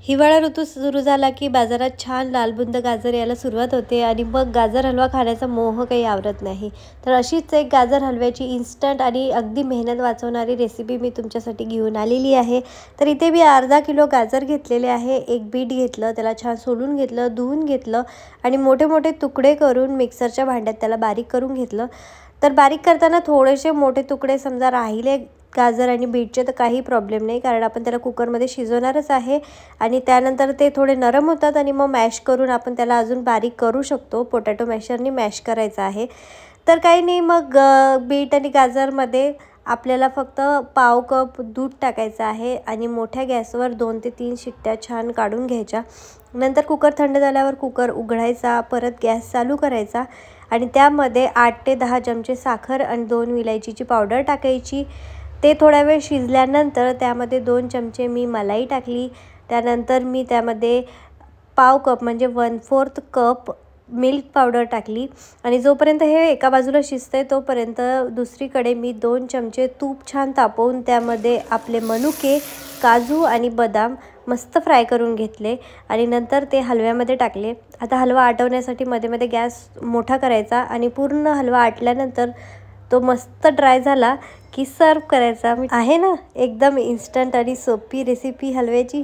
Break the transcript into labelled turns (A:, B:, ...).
A: हिवाळा ऋतू सुरू झाला की बाजारात छान लालबुंद गाजर यायला सुरुवात होते आणि मग गाजर हलवा खाण्याचा मोह काही आवरत नाही. तर अशीच एक गाजर हलव्याची इन्स्टंट आणि अगदी मेहनत वाचवणारी रेसिपी मी तुमच्यासाठी घेऊन आलेली आहे. तर इथे मी अर्धा किलो गाजर घेतलेले आहे. एक बीट घेतलं, त्याला छान सोलून घेतलं, धुवून घेतलं आणि मोठे मोठे तुकडे करून मिक्सरच्या भांड्यात त्याला बारीक करून घेतलं. तर बारीक करताना थोडेसे मोठे तुकडे समजा राहिले गाजर आणि बीटचे तर काही प्रॉब्लेम नाही, कारण आपण त्याला कुकरमध्ये शिजवणारच आहे आणि त्यानंतर ते थोडे नरम होतात आणि मग मॅश करून आपण त्याला अजून बारीक करू शकतो. पोटॅटो मॅशरनी मॅश करायचं आहे. तर काही नाही, मग बीट आणि गाजरमध्ये आपल्याला फक्त पाव कप दूध टाकायचं आहे आणि मोठ्या गॅसवर 2 ते 3 शिट्ट्या छान काढून घ्यायच्या. नंतर कुकर थंड झाल्यावर कुकर उघडायचा, परत गॅस चालू करायचा आणि त्यामध्ये 8 ते 10 चमचे साखर आणि 2 विलायचीची पावडर टाकायची. ते थोडा वेळ शिजल्यानंतर त्यामध्ये 2 चमचे मी मलाई टाकली. त्यानंतर मी त्यामध्ये पाव कप म्हणजे 1/4 कप मिल्क पावडर टाकली आणि जोपर्यंत हे एका बाजूला शिजतंय तोपर्यंत दुसरीकडे मी 2 चमचे तूप छान तापवून त्यामध्ये आपले मनुके, काजू आणि बदाम मस्त फ्राय करून घेतले आणि नंतर ते हलव्यामध्ये टाकले. आता हलवा आटवण्यासाठी मध्ये मध्ये गॅस मोठा करायचा आणि पूर्ण हलवा आटल्यानंतर तो मस्त ड्राय झाला की सर्व करायचा आहे ना. एकदम इन्स्टंट आणि सोपी रेसिपी हलव्याची.